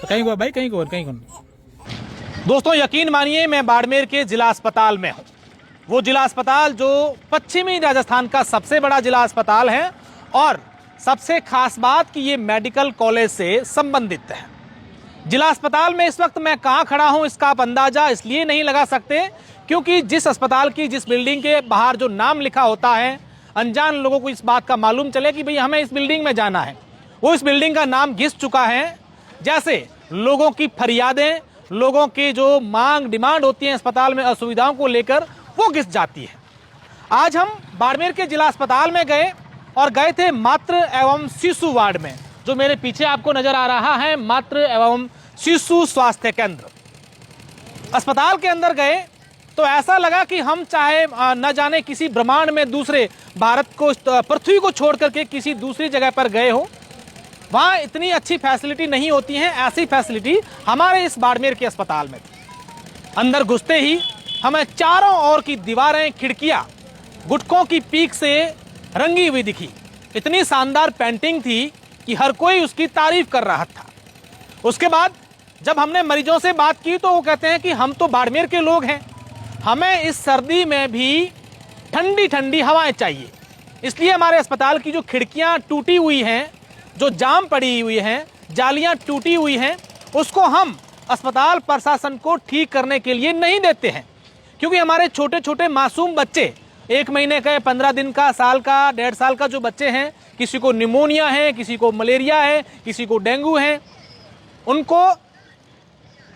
कहीं को भाई, कहीं को। दोस्तों यकीन मानिए, मैं बाड़मेर के जिला अस्पताल में हूँ। वो जिला अस्पताल जो पश्चिमी राजस्थान का सबसे बड़ा जिला अस्पताल है और सबसे खास बात कि ये मेडिकल कॉलेज से संबंधित है। जिला अस्पताल में इस वक्त मैं कहाँ खड़ा हूँ इसका आप अंदाजा इसलिए नहीं लगा सकते क्योंकि जिस अस्पताल की जिस बिल्डिंग के बाहर जो नाम लिखा होता है, अनजान लोगों को इस बात का मालूम चले कि भाई हमें इस बिल्डिंग में जाना है, वो इस बिल्डिंग का नाम घिस चुका है। जैसे लोगों की फरियादें, लोगों की जो मांग डिमांड होती है अस्पताल में असुविधाओं को लेकर, वो घिस जाती है। आज हम बाड़मेर के जिला अस्पताल में गए और गए थे मातृ एवं शिशु वार्ड में, जो मेरे पीछे आपको नजर आ रहा है मातृ एवं शिशु स्वास्थ्य केंद्र। अस्पताल के अंदर गए तो ऐसा लगा कि हम चाहे न जाने किसी ब्रह्मांड में दूसरे भारत को, पृथ्वी को छोड़ करके किसी दूसरी जगह पर गए हो। वहाँ इतनी अच्छी फैसिलिटी नहीं होती हैं, ऐसी फैसिलिटी हमारे इस बाड़मेर के अस्पताल में थी। अंदर घुसते ही हमें चारों ओर की दीवारें, खिड़कियां गुटकों की पीक से रंगी हुई दिखी। इतनी शानदार पेंटिंग थी कि हर कोई उसकी तारीफ कर रहा था। उसके बाद जब हमने मरीजों से बात की तो वो कहते हैं कि हम तो बाड़मेर के लोग हैं, हमें इस सर्दी में भी ठंडी ठंडी हवाएं चाहिए, इसलिए हमारे अस्पताल की जो खिड़कियां टूटी हुई हैं, जो जाम पड़ी हुई हैं, जालियां टूटी हुई हैं, उसको हम अस्पताल प्रशासन को ठीक करने के लिए नहीं देते हैं। क्योंकि हमारे छोटे छोटे मासूम बच्चे, 1 महीने का, 15 दिन का, साल का, 1.5 साल का जो बच्चे हैं, किसी को निमोनिया है, किसी को मलेरिया है, किसी को डेंगू है, उनको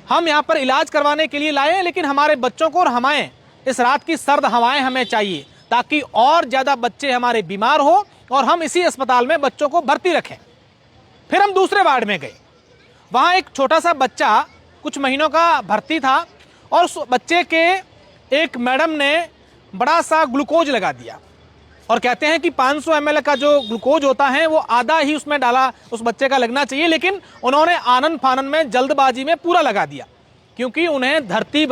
हम यहाँ पर इलाज करवाने के लिए लाए हैं। लेकिन हमारे बच्चों को और हमें इस रात की सर्द हवाएं हमें चाहिए ताकि और ज़्यादा बच्चे हमारे बीमार हो और हम इसी अस्पताल में बच्चों को भर्ती रखें। फिर हम दूसरे वार्ड में गए। वहाँ एक छोटा सा बच्चा कुछ महीनों का भर्ती था और उस बच्चे के एक मैडम ने बड़ा सा ग्लूकोज लगा दिया और कहते हैं कि 500 ml का जो ग्लूकोज होता है वो आधा ही उसमें डाला, उस बच्चे का लगना चाहिए, लेकिन उन्होंने आनन फानन में, जल्दबाजी में पूरा लगा दिया क्योंकि उन्हें धरती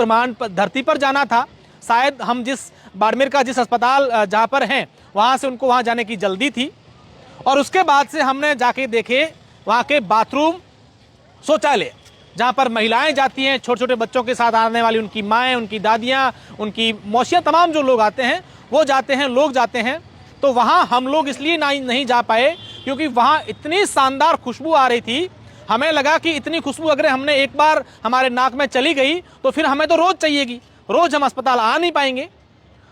पर जाना था। शायद हम जिस बाड़मेर का जिस अस्पताल जहाँ पर हैं वहाँ से उनको वहाँ जाने की जल्दी थी। और उसके बाद से हमने जाके देखे वहाँ के बाथरूम, शौचालय जहाँ पर महिलाएं जाती हैं, छोटे छोटे बच्चों के साथ आने वाली उनकी माएँ, उनकी दादियाँ, उनकी मौसियाँ, तमाम जो लोग आते हैं वो जाते हैं, लोग जाते हैं। तो वहाँ हम लोग इसलिए नहीं जा पाए क्योंकि वहाँ इतनी शानदार खुशबू आ रही थी, हमें लगा कि इतनी खुशबू अगर हमने एक बार हमारे नाक में चली गई तो फिर हमें तो रोज़ चाहिएगी, रोज़ हम अस्पताल आ नहीं पाएंगे।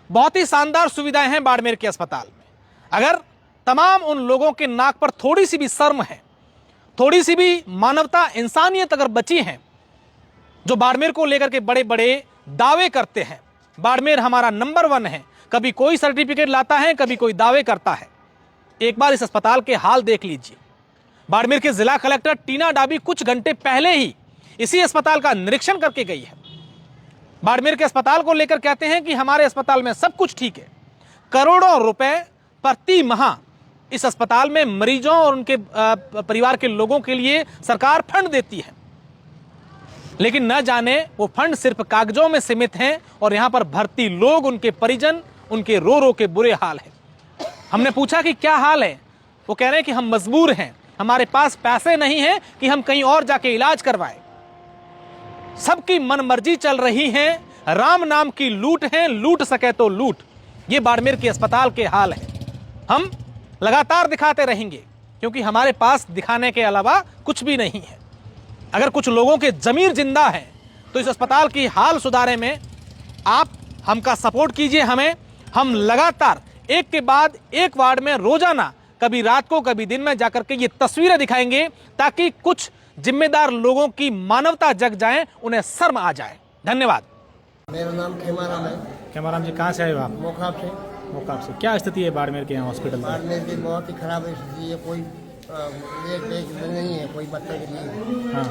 बहुत ही शानदार सुविधाएं हैं बाड़मेर के अस्पताल में। अगर तमाम उन लोगों के नाक पर थोड़ी सी भी शर्म है, थोड़ी सी भी मानवता, इंसानियत अगर बची है, जो बाड़मेर को लेकर के बड़े बड़े दावे करते हैं, बाड़मेर हमारा नंबर 1 है, कभी कोई सर्टिफिकेट लाता है, कभी कोई दावे करता है, एक बार इस अस्पताल के हाल देख लीजिए। बाड़मेर के जिला कलेक्टर टीना डाबी कुछ घंटे पहले ही इसी अस्पताल का निरीक्षण करके गई है। बाड़मेर के अस्पताल को लेकर कहते हैं कि हमारे अस्पताल में सब कुछ ठीक है, करोड़ों रुपए प्रति माह इस अस्पताल में मरीजों और उनके परिवार के लोगों के लिए सरकार फंड देती है, लेकिन न जाने वो फंड सिर्फ कागजों में सीमित हैं और यहाँ पर भर्ती लोग, उनके परिजन, उनके रो के बुरे हाल है। हमने पूछा कि क्या हाल है, वो कह रहे हैं कि हम मजबूर हैं, हमारे पास पैसे नहीं हैं कि हम कहीं और जाके इलाज करवाएं। सबकी मनमर्जी चल रही है, राम नाम की लूट है, लूट सके तो लूट। ये बाड़मेर के अस्पताल के हाल है। हम लगातार दिखाते रहेंगे क्योंकि हमारे पास दिखाने के अलावा कुछ भी नहीं है। अगर कुछ लोगों के जमीर जिंदा है तो इस अस्पताल की हाल सुधारने में आप हमका सपोर्ट कीजिए हमें। हम लगातार एक के बाद एक वार्ड में रोजाना, कभी रात को कभी दिन में जाकर के ये तस्वीरें दिखाएंगे ताकि कुछ जिम्मेदार लोगों की मानवता जग जाए, उन्हें शर्म आ जाए। धन्यवाद। मेरा नाम खेमाराम है। खेमाराम जी, कहाँ से आए हो आप? मोखाब से। मोखाब से। क्या स्थिति है बाड़मेर के यहाँ हॉस्पिटल में? बाड़मेर की बहुत ही खराब स्थिति है, कोई नहीं है, कोई बच्चा के लिए। हाँ,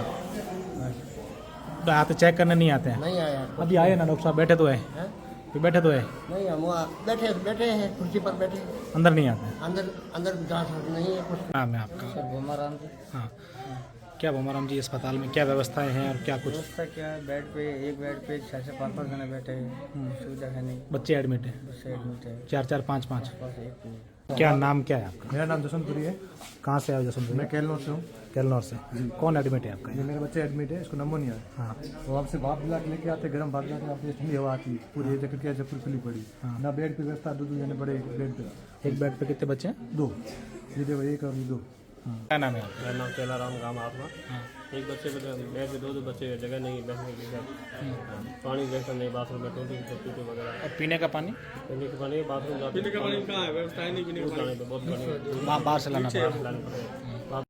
आते चेक करने नहीं आते हैं? नहीं आया। अभी आए ना डॉक्टर साहब, बैठे तो है? बैठे तो है? नहीं, हम बैठे हैं, कुर्सी पर बैठे। अंदर नहीं आते हैं? अंदर जांच नहीं है कुछ। नाम है आपका? भोमाराम जी। हाँ, क्या भोमाराम जी, अस्पताल में क्या व्यवस्थाएं हैं और क्या कुछ? व्यवस्था क्या है, बेड पे, एक बेड पे 6 से 5 जने बैठे हैं, सुविधा है नहीं। बच्चे एडमिट हैं? बच्चे एडमिट है, 4 4 5 5। एक क्या नाम क्या है आपका? मेरा नाम जसवंतपुरी है। कहाँ से आए जसवंतपुर? मैं केलनौर से हूँ। केलनौर से। कौन एडमिट है आपका? ये मेरे बच्चे एडमिट है, इसको नमोनिया है। हाँ। तो आपसे भाप दिला के लेके आते, गर्म भाप दिला के आपसे ठंडी हवा आती है, पूरी जगह क्या जयपुर खुली पड़ी ना, बेड पे व्यवस्था, दो जने बड़े बेड पे। एक बेड पे कितने बच्चे हैं? 2, ये देखो, एक और ये 2। क्या नाम है आपका? मेरा नाम चेलाराम गांव आत्मा। एक बच्चे पे बेड पे 2 बच्चे की जगह नहीं है बैठने की जगह, पानी व्यवस्था नहीं, बाथरूम में टूटी वगैरह। और पीने का पानी? पीने का पानी बाथरूम जाते, पीने का पानी कहाँ है, व्यवस्था है नहीं पीने का पानी पे, बहुत पानी बाहर से लाना पड़ा। लाना पड़ेगा।